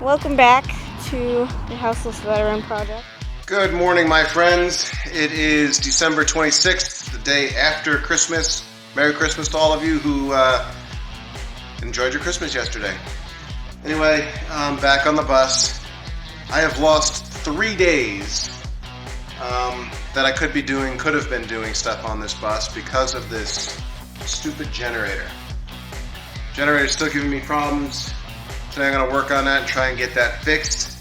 welcome back to the Houseless Veteran Project. Good morning, my friends. It is December 26th, the day after Christmas. Merry Christmas to all of you who enjoyed your Christmas yesterday. Anyway, I'm back on the bus. I have lost 3 days that I could have been doing stuff on this bus because of this stupid generator. Generator's still giving me problems. Today I'm going to work on that and try and get that fixed.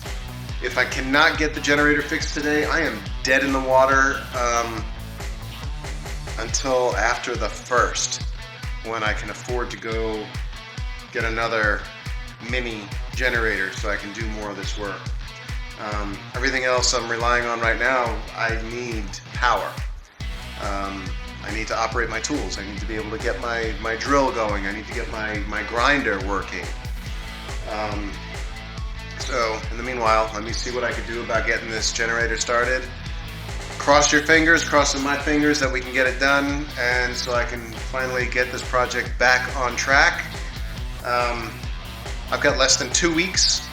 If I cannot get the generator fixed today, I am dead in the water until after the 1st, when I can afford to go get another mini generator so I can do more of this work. Everything else I'm relying on right now, I need power. I need to operate my tools. I need to be able to get my drill going. I need to get my grinder working. So in the meanwhile, let me see what I can do about getting this generator started. Cross your fingers, crossing my fingers that we can get it done, and so I can finally get this project back on track. I've got less than 2 weeks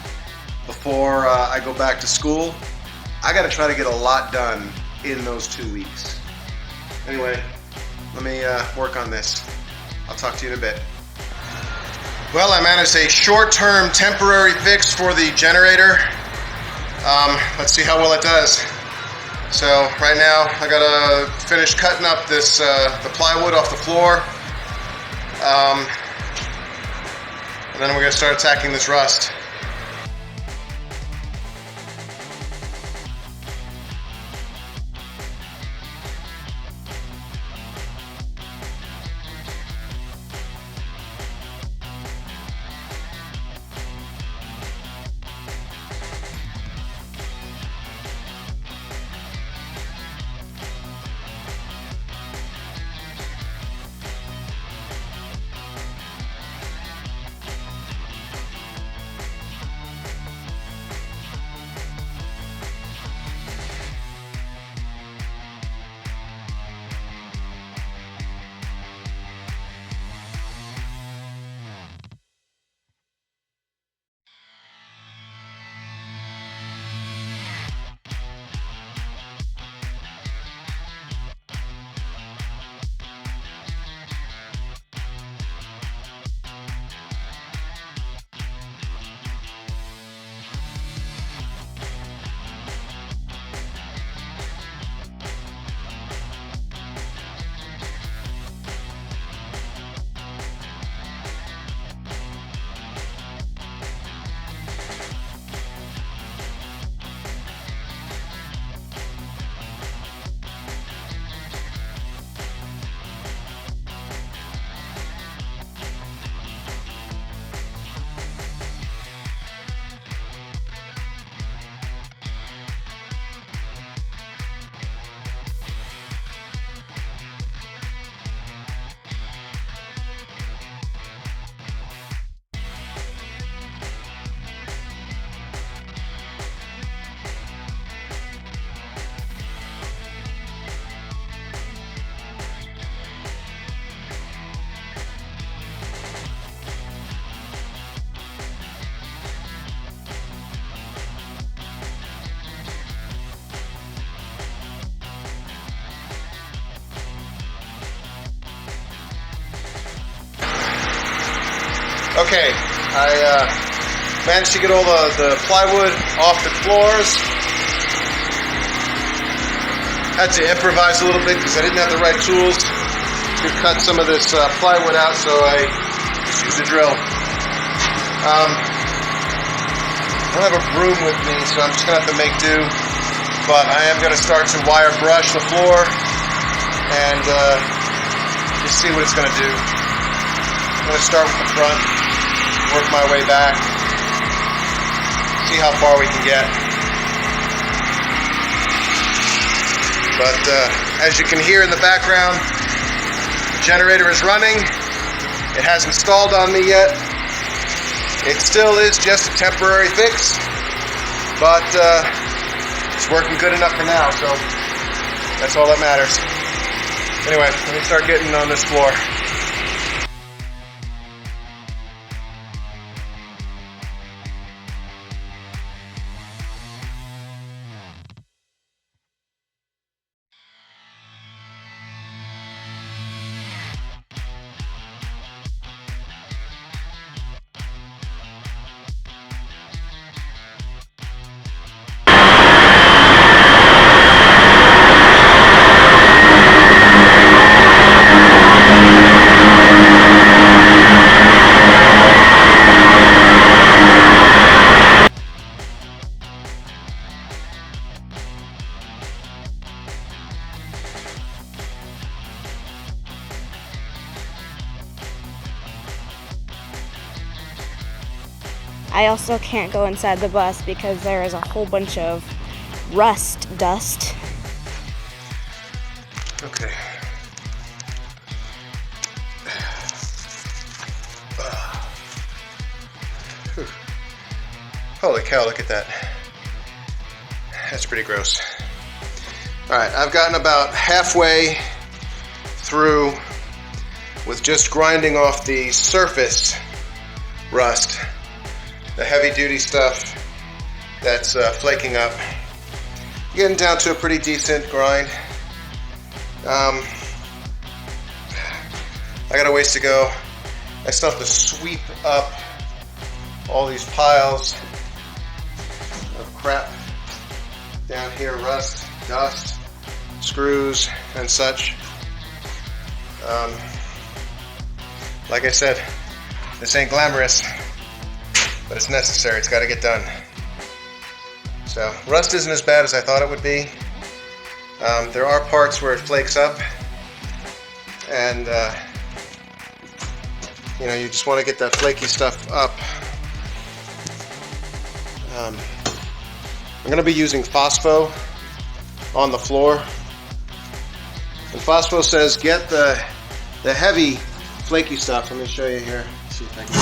before I go back to school. I got to try to get a lot done in those 2 weeks. Anyway, let me work on this. I'll talk to you in a bit. Well, I managed a short-term temporary fix for the generator. Let's see how well it does. So right now I gotta finish cutting up this the plywood off the floor, and then we're gonna start attacking this rust. Okay, I managed to get all the plywood off the floors. Had to improvise a little bit because I didn't have the right tools to cut some of this plywood out, so I just used a drill. I don't have a broom with me, so I'm just going to have to make do. But I am going to start to wire brush the floor and just see what it's going to do. I'm going to start with the front, work my way back, see how far we can get. But as you can hear in the background, the generator is running. It hasn't stalled on me yet. It still is just a temporary fix, but it's working good enough for now, so that's all that matters. Anyway, let me start getting on this floor. I also can't go inside the bus because there is a whole bunch of rust dust. Okay. Whew. Holy cow, look at that. That's pretty gross. Alright, I've gotten about halfway through with just grinding off the surface rust, the heavy duty stuff that's flaking up. Getting down to a pretty decent grind. I got a ways to go. I still have to sweep up all these piles of crap down here, rust, dust, screws, and such. Like I said, this ain't glamorous, but it's necessary. It's got to get done. So, rust isn't as bad as I thought it would be. There are parts where it flakes up, and you know, you just want to get that flaky stuff up. I'm going to be using Phosphor on the floor, and Phosphor says get the heavy flaky stuff. Let me show you here. Let's see if I can.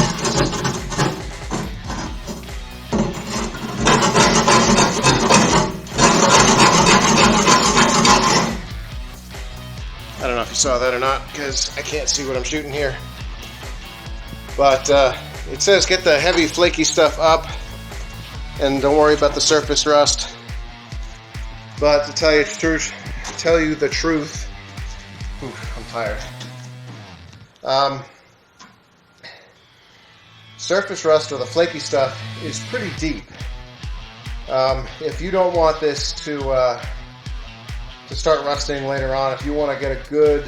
I don't know if you saw that or not because I can't see what I'm shooting here. But it says get the heavy flaky stuff up and don't worry about the surface rust. But to tell you the truth, I'm tired. Surface rust or the flaky stuff is pretty deep. If you don't want this to start rusting later on, if you want to get a good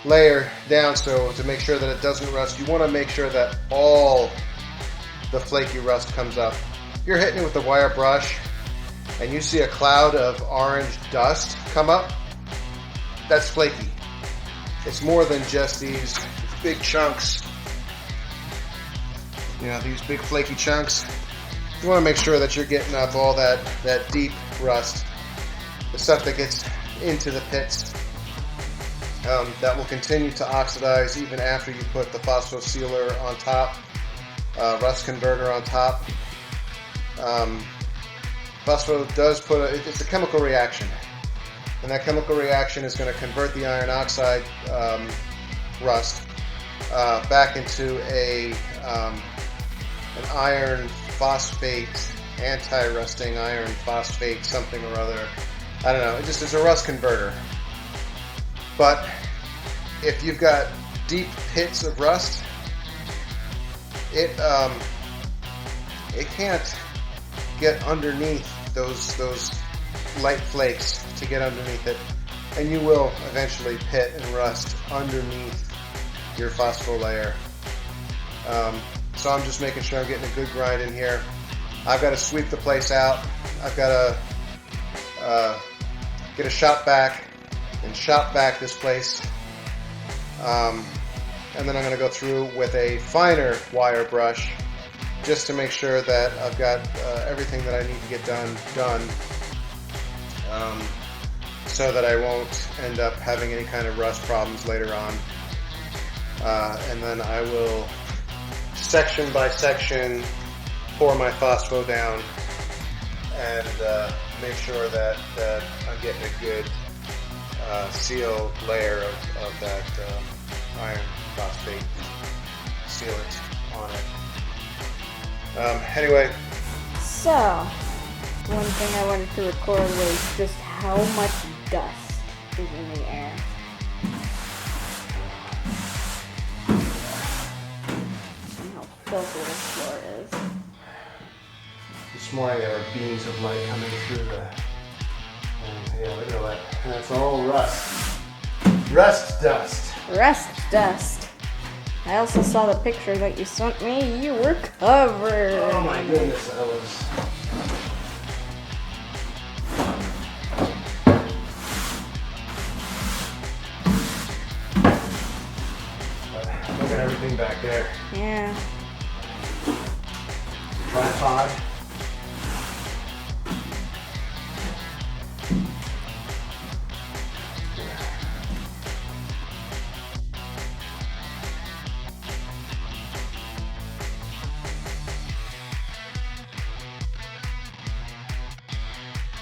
layer down so to make sure that it doesn't rust, you want to make sure that all the flaky rust comes up. If you're hitting it with a wire brush and you see a cloud of orange dust come up, that's flaky. It's more than just these big chunks. You know, these big flaky chunks. You want to make sure that you're getting up all that deep rust, the stuff that gets into the pits, that will continue to oxidize even after you put the phosphor sealer on top, rust converter on top. Phosphor does it's a chemical reaction, and that chemical reaction is going to convert the iron oxide rust back into an iron phosphate, anti-rusting iron phosphate something or other. I don't know, it's a rust converter. But if you've got deep pits of rust, it can't get underneath those light flakes to get underneath it, and you will eventually pit and rust underneath your phosphor layer. So I'm just making sure I'm getting a good grind in here. I've got to sweep the place out. I've got to get a shop vac and shop vac this place. And then I'm going to go through with a finer wire brush just to make sure that I've got everything that I need to get done, so that I won't end up having any kind of rust problems later on. And then I will section by section pour my phosphor down and make sure that I'm getting a good sealed layer of that iron phosphate sealant on it. Anyway. So, one thing I wanted to record was just how much dust is in the air. And how filthy this floor is. This morning there were beams of light coming through yeah, look at that. That's all rust. Rust dust. Rust dust. I also saw the picture that you sent me. You were covered. Oh my goodness, that was... Look at everything everything back there. Yeah. Tripod.